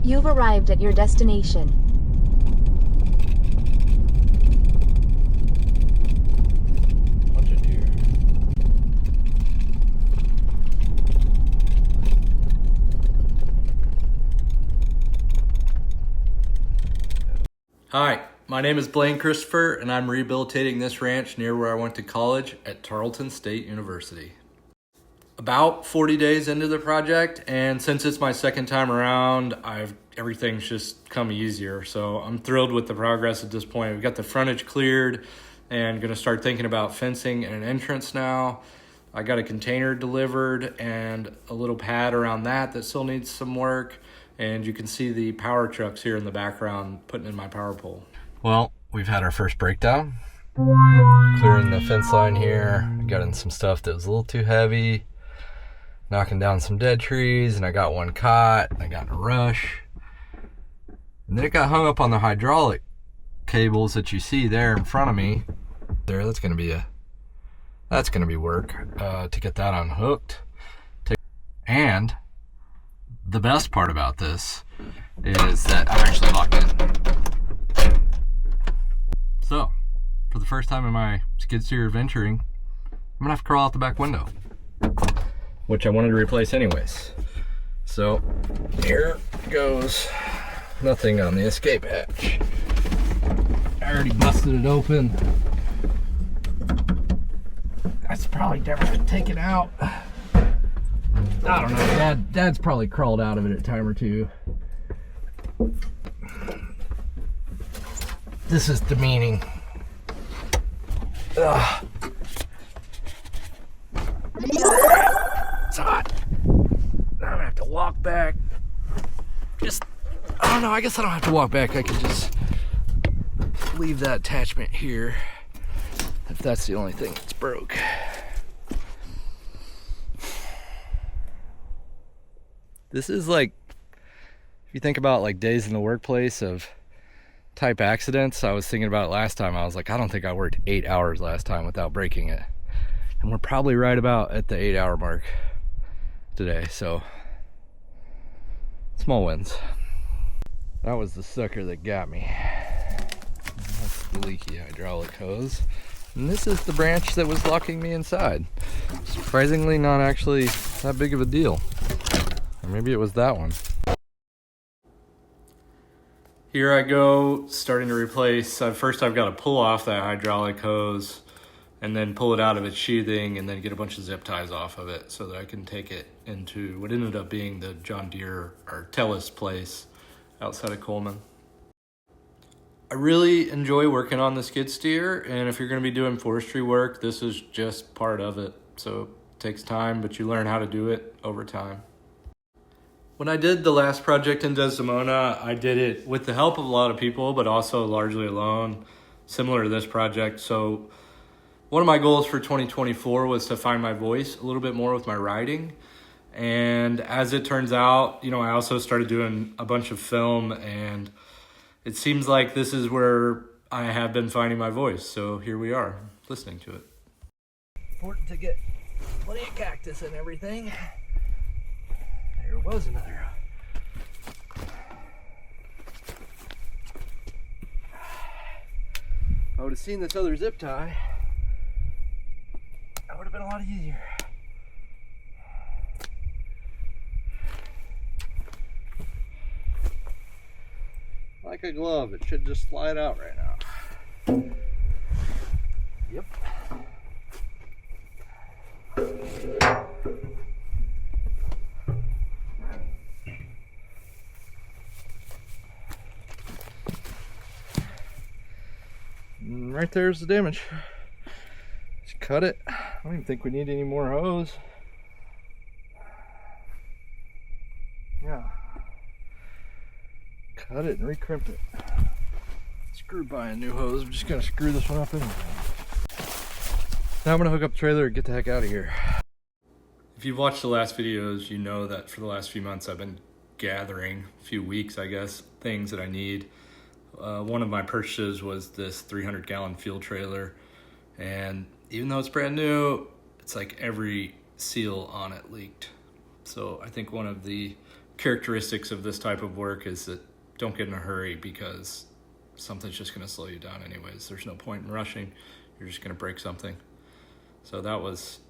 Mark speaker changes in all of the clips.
Speaker 1: You've arrived at your destination.
Speaker 2: Bunch of deer. Hi, my name is Blaine Christopher, and I'm rehabilitating this ranch near where I went to college at Tarleton State University. About 40 days into the project, and since it's my second time around, everything's just come easier. So I'm thrilled with the progress at this point. We've got the frontage cleared and gonna start thinking about fencing and an entrance now. I got a container delivered and a little pad around that still needs some work. And you can see the power trucks here in the background putting in my power pole. Well, we've had our first breakdown. Clearing the fence line here. I got in some stuff that was a little too heavy. Knocking down some dead trees, and I got one caught. I got in a rush. And then it got hung up on the hydraulic cables that you see there in front of me. There, that's gonna be work to get that unhooked. And the best part about this is that I'm actually locked in. So, for the first time in my skid steer adventuring, I'm gonna have to crawl out the back window, which I wanted to replace anyways. So here goes. Nothing on the escape hatch. I already busted it open. That's probably never been taken out. I don't know, Dad's probably crawled out of it a time or two. This is demeaning. Ugh. It's hot. I'm gonna have to walk back. I don't know, I guess I don't have to walk back. I can just leave that attachment here if that's the only thing that's broke. This is like, if you think about like days in the workplace of type accidents, I was thinking about it last time. I was like, I don't think I worked 8 hours last time without breaking it. And we're probably right about at the 8-hour mark today, so small wins. That was the sucker that got me. That's the leaky hydraulic hose. And this is the branch that was locking me inside. Surprisingly not actually that big of a deal. Or maybe it was that one. Here I go, starting to replace. First I've got to pull off that hydraulic hose and then pull it out of its sheathing and then get a bunch of zip ties off of it so that I can take it into what ended up being the John Deere or Telus place outside of Coleman. I really enjoy working on the skid steer, and if you're going to be doing forestry work, this is just part of it. So it takes time, but you learn how to do it over time. When I did the last project in Desdemona, I did it with the help of a lot of people, but also largely alone, similar to this project. So one of my goals for 2024 was to find my voice a little bit more with my writing. And as it turns out, I also started doing a bunch of film, and it seems like this is where I have been finding my voice. So here we are, listening to it. Important to get plenty of cactus and everything. There was another. I would have seen this other zip tie. That would have been a lot easier. Like a glove, it should just slide out right now. Yep. And right there's the damage. Just cut it. I don't even think we need any more hose. Yeah. Cut it and recrimp it. Screw by a new hose. I'm just gonna screw this one up anyway. Now I'm gonna hook up the trailer and get the heck out of here. If you've watched the last videos, you know that for the last few months I've been gathering, a few weeks I guess, things that I need. One of my purchases was this 300-gallon fuel trailer, and even though it's brand new, it's like every seal on it leaked. So I think one of the characteristics of this type of work is that don't get in a hurry, because something's just going to slow you down anyways. There's no point in rushing. You're just going to break something. So that was,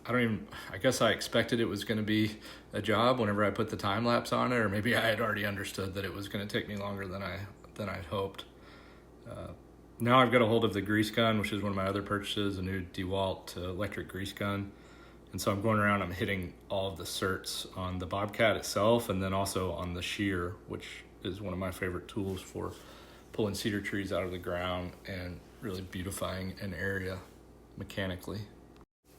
Speaker 2: I guess I expected it was going to be a job whenever I put the time lapse on it, or maybe I had already understood that it was going to take me longer than I'd hoped. Now I've got a hold of the grease gun, which is one of my other purchases, a new DeWalt electric grease gun. And so I'm going around, I'm hitting all of the certs on the Bobcat itself, and then also on the shear, which is one of my favorite tools for pulling cedar trees out of the ground and really beautifying an area mechanically.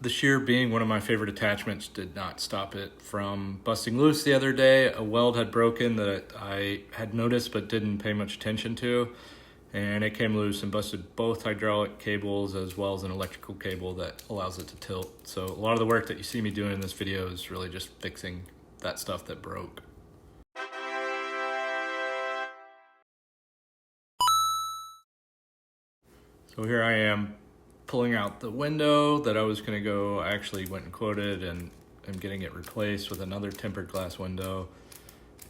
Speaker 2: The shear, being one of my favorite attachments, did not stop it from busting loose the other day. A weld had broken that I had noticed but didn't pay much attention to, and it came loose and busted both hydraulic cables as well as an electrical cable that allows it to tilt. So a lot of the work that you see me doing in this video is really just fixing that stuff that broke. So here I am pulling out the window that I was going to go. I actually went and quoted and I'm getting it replaced with another tempered glass window,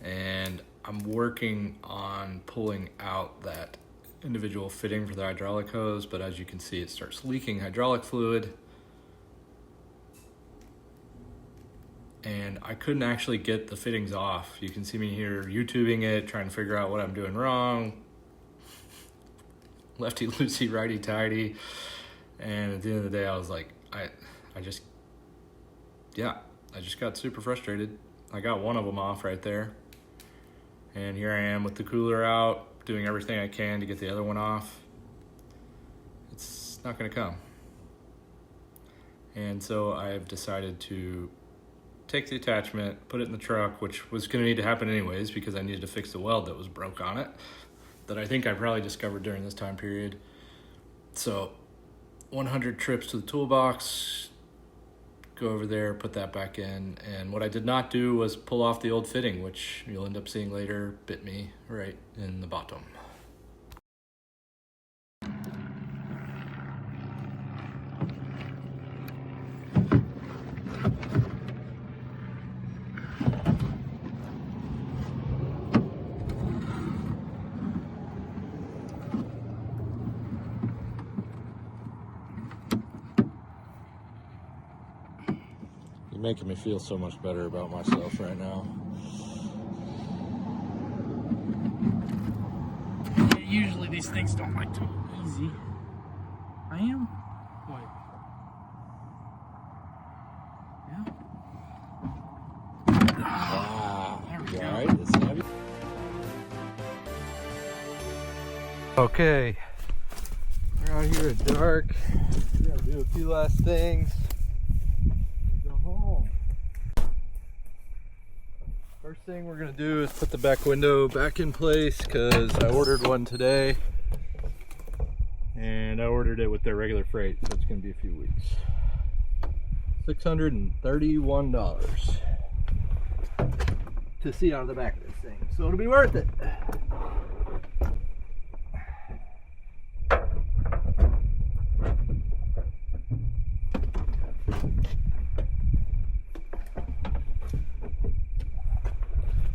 Speaker 2: and I'm working on pulling out that individual fitting for the hydraulic hose, but as you can see, it starts leaking hydraulic fluid, and I couldn't actually get the fittings off. You can see me here YouTubing it, trying to figure out what I'm doing wrong. Lefty loosey, righty tighty. And at the end of the day, I was like, I just got super frustrated. I got one of them off right there. And here I am with the cooler out, doing everything I can to get the other one off. It's not gonna come. And so I've decided to take the attachment, put it in the truck, which was gonna need to happen anyways because I needed to fix the weld that was broke on it, that I think I probably discovered during this time period. So 100 trips to the toolbox, go over there, put that back in. And what I did not do was pull off the old fitting, which you'll end up seeing later bit me right in the bottom. Making me feel so much better about myself right now.
Speaker 3: Yeah, usually these things don't like to be easy. I am? What? Yeah. There we go.
Speaker 2: Right, it's heavy. Okay, we're out here at dark. We gotta do a few last things. Home. First thing we're gonna do is put the back window back in place because I ordered one today and I ordered it with their regular freight, so it's gonna be a few weeks. $631 to see out of the back of this thing, so it'll be worth it.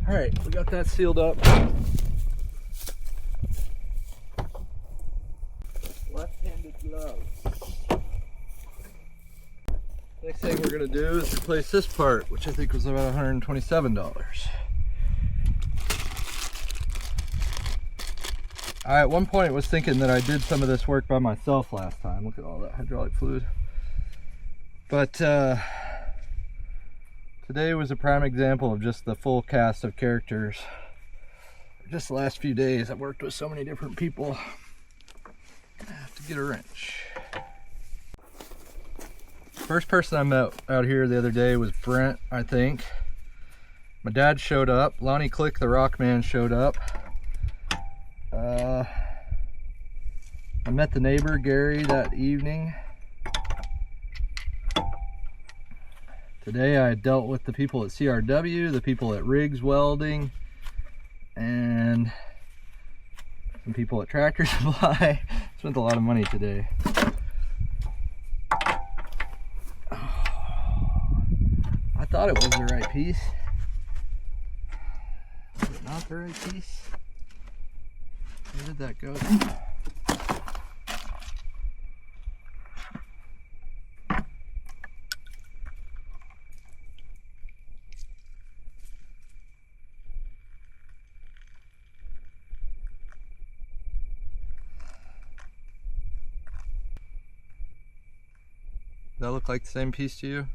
Speaker 2: All right, we got that sealed up. Left-handed glove. Next thing we're gonna do is replace this part, which I think was about $127. I at one point was thinking that I did some of this work by myself last time. Look at all that hydraulic fluid. But today was a prime example of just the full cast of characters. Just the last few days, I've worked with so many different people. I have to get a wrench. First person I met out here the other day was Brent, I think. My dad showed up. Lonnie Click, the rock man, showed up. I met the neighbor, Gary, that evening. Today I dealt with the people at CRW, the people at Riggs Welding, and some people at Tractor Supply. Spent a lot of money today. I thought it was the right piece. not the right piece? Where did that go? Does that look like the same piece to you?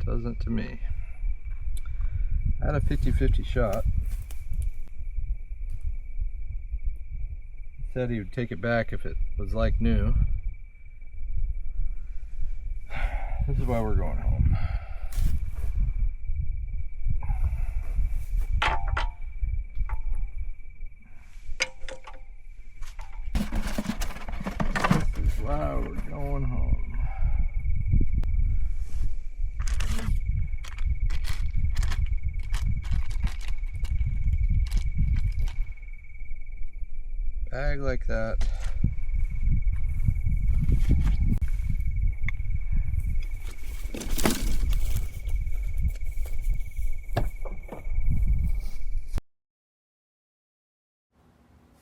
Speaker 2: It doesn't to me. I had a 50-50 shot. He said he would take it back if it was like new. This is why we're going home. This is why we're going home. Bag like that.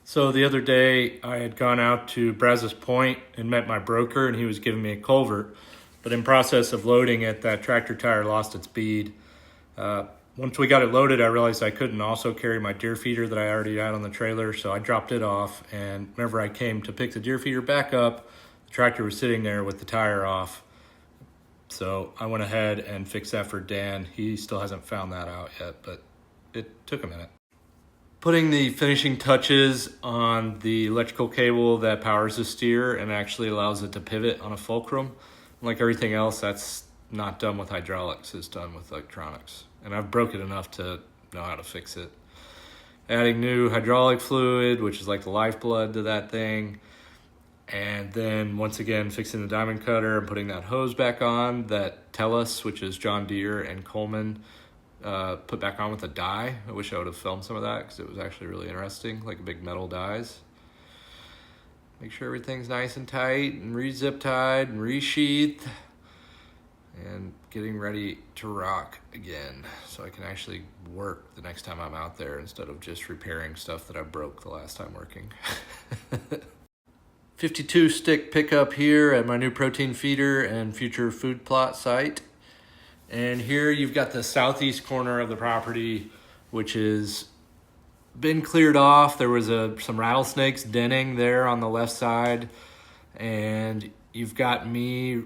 Speaker 2: So the other day I had gone out to Brazos Point and met my broker, and he was giving me a culvert. But in process of loading it, that tractor tire lost its bead. Once we got it loaded, I realized I couldn't also carry my deer feeder that I already had on the trailer, so I dropped it off. And whenever I came to pick the deer feeder back up, the tractor was sitting there with the tire off. So I went ahead and fixed that for Dan. He still hasn't found that out yet, but it took a minute. Putting the finishing touches on the electrical cable that powers the steer and actually allows it to pivot on a fulcrum. Like everything else, that's not done with hydraulics, it's done with electronics. And I've broke it enough to know how to fix it. Adding new hydraulic fluid, which is like the lifeblood to that thing. And then once again, fixing the diamond cutter and putting that hose back on that Tellus, which is John Deere and Coleman, put back on with a die. I wish I would have filmed some of that because it was actually really interesting, like big metal dies. Make sure everything's nice and tight and re-zip tied and re-sheathed. And getting ready to rock again so I can actually work the next time I'm out there instead of just repairing stuff that I broke the last time working. 52 stick pickup here at my new protein feeder and future food plot site. And here you've got the southeast corner of the property, which has been cleared off. There was some rattlesnakes denning there on the left side. And you've got me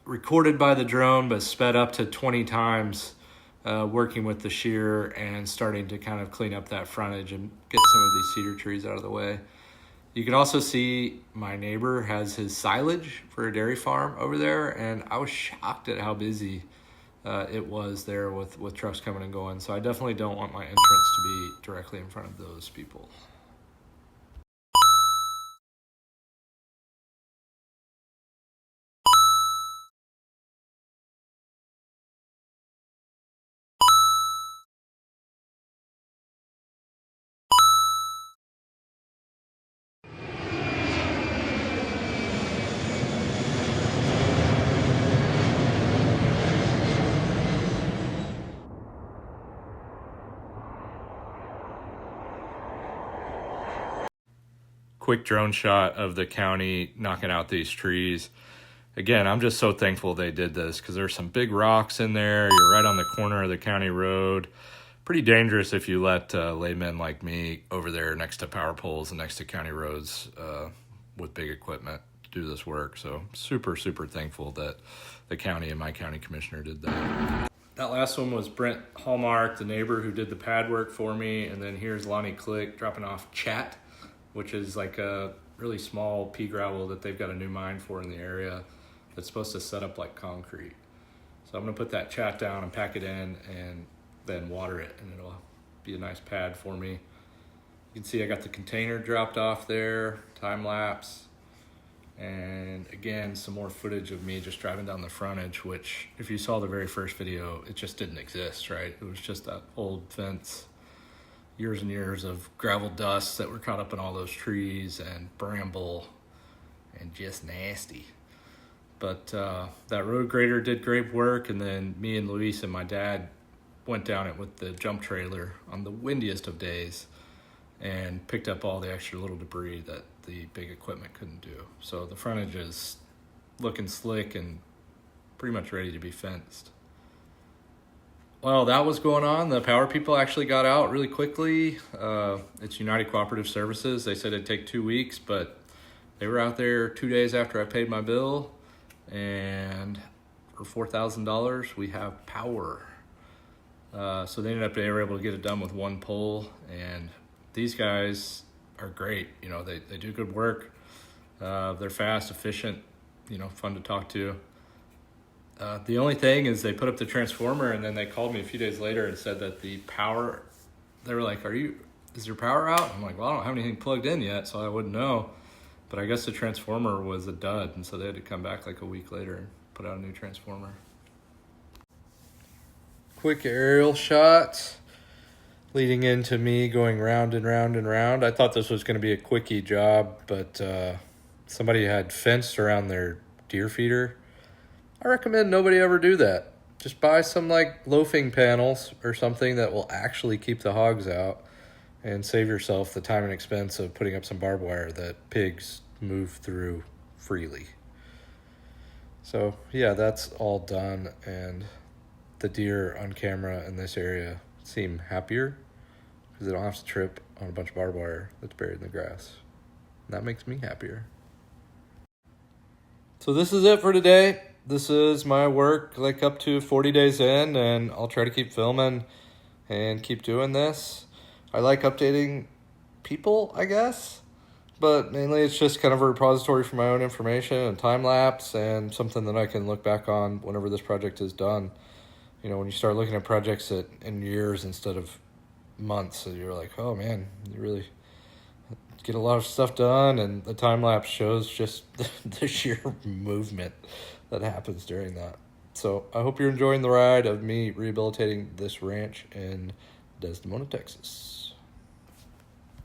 Speaker 2: recorded by the drone, but sped up to 20 times, working with the shear and starting to kind of clean up that frontage and get some of these cedar trees out of the way. You can also see my neighbor has his silage for a dairy farm over there, and I was shocked at how busy it was there with trucks coming and going. So I definitely don't want my entrance to be directly in front of those people. Quick drone shot of the county knocking out these trees. Again, I'm just so thankful they did this because there's some big rocks in there. You're right on the corner of the county road. Pretty dangerous if you let laymen like me over there next to power poles and next to county roads with big equipment to do this work. So super, super thankful that the county and my county commissioner did that. That last one was Brent Hallmark, the neighbor who did the pad work for me. And then here's Lonnie Click dropping off Chat, which is like a really small pea gravel that they've got a new mine for in the area that's supposed to set up like concrete. So I'm gonna put that Chat down and pack it in and then water it, and it'll be a nice pad for me. You can see I got the container dropped off there, time lapse. And again, some more footage of me just driving down the frontage, which if you saw the very first video, it just didn't exist, right? It was just that old fence. Years and years of gravel dust that were caught up in all those trees and bramble and just nasty. But that road grader did great work, and then me and Luis and my dad went down it with the jump trailer on the windiest of days and picked up all the extra little debris that the big equipment couldn't do. So the frontage is looking slick and pretty much ready to be fenced. Well, that was going on. The power people actually got out really quickly. It's United Cooperative Services. They said it'd take 2 weeks, but they were out there 2 days after I paid my bill, and for $4,000, we have power. So they were able to get it done with one pole, and these guys are great. You know, they do good work. They're fast, efficient, you know, fun to talk to. The only thing is they put up the transformer, and then they called me a few days later and said that the power, they were like, is your power out? I'm like, well, I don't have anything plugged in yet, so I wouldn't know. But I guess the transformer was a dud, and so they had to come back like a week later and put out a new transformer. Quick aerial shot leading into me going round and round and round. I thought this was going to be a quickie job, but somebody had fenced around their deer feeder. I recommend nobody ever do that. Just buy some like loafing panels or something that will actually keep the hogs out and save yourself the time and expense of putting up some barbed wire that pigs move through freely. So yeah, that's all done, and the deer on camera in this area seem happier because they don't have to trip on a bunch of barbed wire that's buried in the grass. And that makes me happier. So this is it for today. This is my work like up to 40 days in, and I'll try to keep filming and keep doing this. I like updating people, I guess, but mainly it's just kind of a repository for my own information and time lapse and something that I can look back on whenever this project is done. You know, when you start looking at projects in years instead of months, so you're like, oh man, you really get a lot of stuff done, and the time lapse shows just the sheer movement that happens during that. So I hope you're enjoying the ride of me rehabilitating this ranch in Desdemona, Texas.